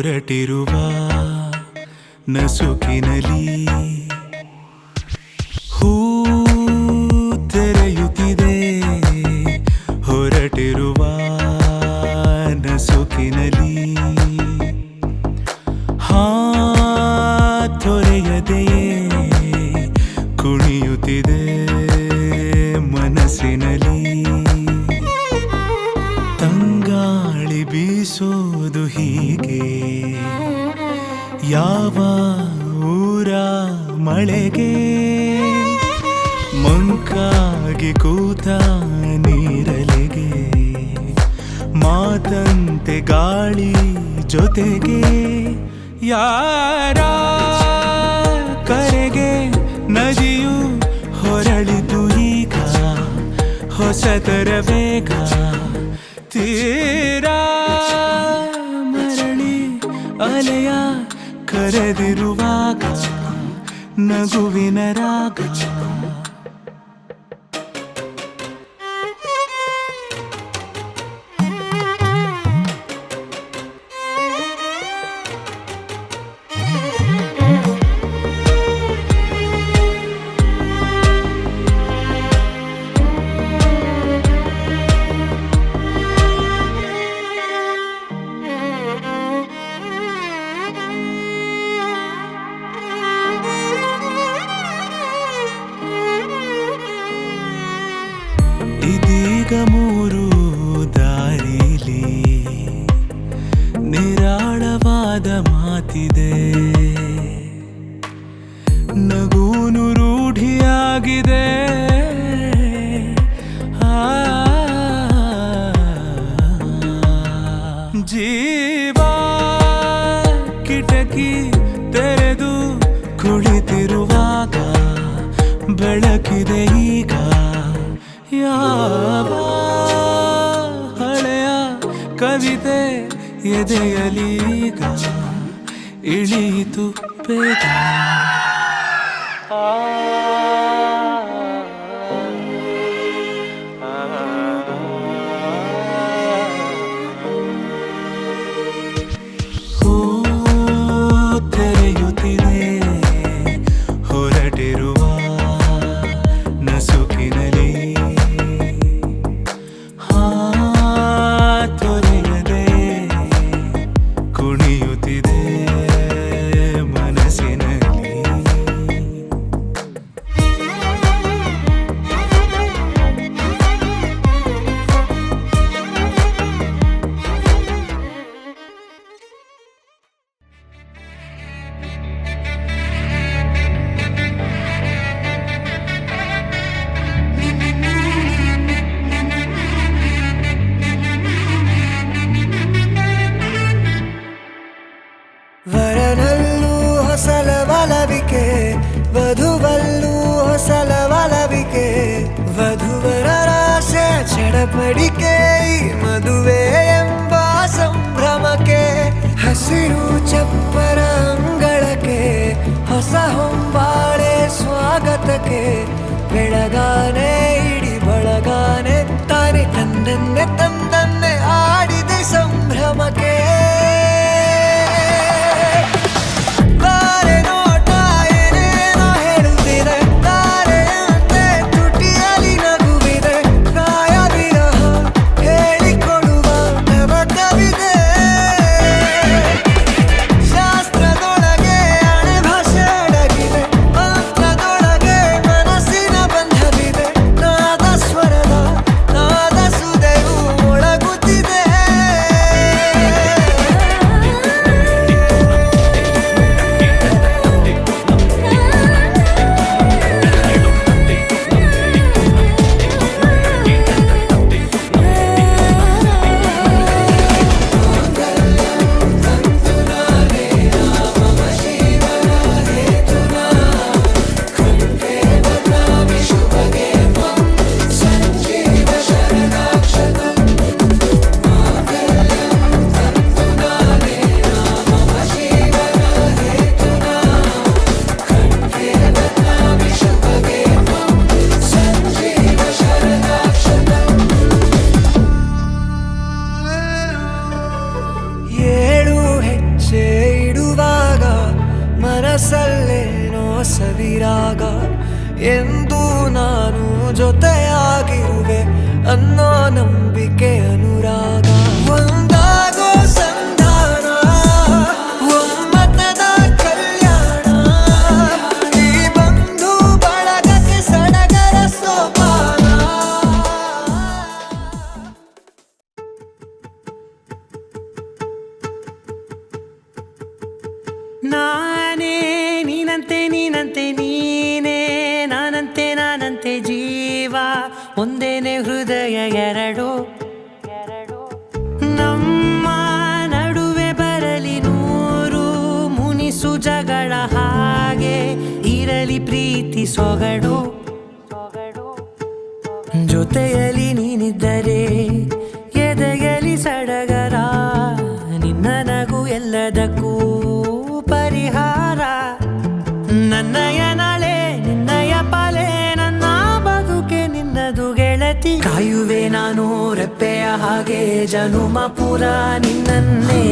ಹೊರಟಿರುವ ನಸುಕಿನಲಿ ಹೂ ತೆರೆಯುತ್ತಿದೆ ಹೊರಟಿರುವ ನಸುಕಿನಲಿ ತೊರೆಯದೆಯೇ ಕುಣಿಯುತ್ತಿದೆ ಮನಸ್ಸಿನಲ್ಲಿ ತಂಗಾಳಿ ಬೀಸೋದು ಹೀಗೆ ಯಾವ ಊರ ಮಳೆಗೆ ಮಂಕಾಗಿ ಕೂತ ನೀರಲೆಗೆ ಮಾತಂತೆ ಗಾಳಿ ಜೊತೆಗೆ ಯಾರ ಕರೆಗೆ ನದಿಯು ಹೊರಳಿತು ಈಗ ಹೊಸತರ ವೇಗ ತೀರಾ ಮರಳಿ ಅಲೆಯ ಕರೆದಿರುವಾಗ ನಗುವಿನ ರಾಗ ಇದೀಗ ಮೂರು ದಾರಿಲಿ ನಿರಾಳವಾದ ಮಾತಿದೆ ನಗೂನು ರೂಢಿಯಾಗಿದೆ ಜೀವ ಕಿಟಕಿ ತೆರೆದು ಕುಳಿತಿರುವಾಗ ಬೆಳಕಿದೆ ಈಗ ಯಾವ ಹಳೆಯ ಕವಿತೆ ಎದೆಯಲೀಗ ಇಳಿಯಿತು ಬೇಗ ತೆರೆಯುತ್ತಿದೆ ಹೊರಟಿರುವ ನಸುಕಿನಲಿ ತೊರೆಯದೆ ಕುಣಿಯುತ್ತಿದೆ ಮನಸ್ಸಿನಲ್ಲಿ ವರನಲ್ಲೂ ಹೊಸಲ ಒಲವಿಕೆ ವಧುವಲ್ಲೂ ಹೊಸಲ ಒಲವಿಕೆ ವಧುವರ ರಾಶೆ ಚಡಪಡಿಕೆ ಈ ಮದುವೆ ಎಂಬ ಸಂಭ್ರಮಕ್ಕೆ ಹಸಿರು ಚಪ್ಪರ ಅಂಗಳಕ್ಕೆ ಹೊಸ ಹೊಂಬಾಳೆ ಸ್ವಾಗತಕ್ಕೆ ಬೆಳಗಾನೆ ಇಡಿ ಬಳಗಾನೆ ತಾನೆ ತಂದನ್ನೆ ತಂದನ್ನೆ ಆಡಿದೆ ಸಂಭ್ರಮಕ್ಕೆ ಮನಸ್ಸಲ್ಲೇನೋ ಸವಿರಾಗ ಎಂದು ನಾನು ಜೊತೆಯಾಗಿರುವೆ ಅನ್ನೋ ನಂಬಿಕೆ ಅನುರಾಗ ಒಂದಾಗೋ ಸಂಧಾನ ಒಮ್ಮತದ ಕಲ್ಯಾಣ ಈ ಬಂಧು ಬಳಗಕ್ಕೆ ಸಡಗರ ಸೋಪಾನ ನಾನೇ ನೀನಂತೆ ನೀನಂತೆ ನೀನೇ ನಾನಂತೆ ನಾನಂತೆ ಜೀವ ಒಂದೇನೆ ಹೃದಯ ಎರಡು ನಮ್ಮ ನಡುವೆ ಬರಲಿ ನೂರು ಮುನಿಸು ಜಗಳ ಹಾಗೆ ಇರಲಿ ಪ್ರೀತಿ ಸೊಗಡು ಜೊತೆಯಲ್ಲಿ ನೀನಿದ್ದರೆ ಎದೆಯಲಿ ಸಡಗರ ನಿನ್ನ ನಗು ಎಲ್ಲದಕ್ಕೂ ಪರಿಹಾರ ನನ್ನಯ ನಾಳೆ ನಿನ್ನಯ ಪಾಲೆ ನನ್ನ ಬದುಕೆ ನಿನ್ನದು ಗೆಳತಿ ಕಾಯುವೆ ನಾನು ರೆಪ್ಪೆಯ ಹಾಗೆ ಜನುಮ ಪುರ ನಿನ್ನನ್ನೇ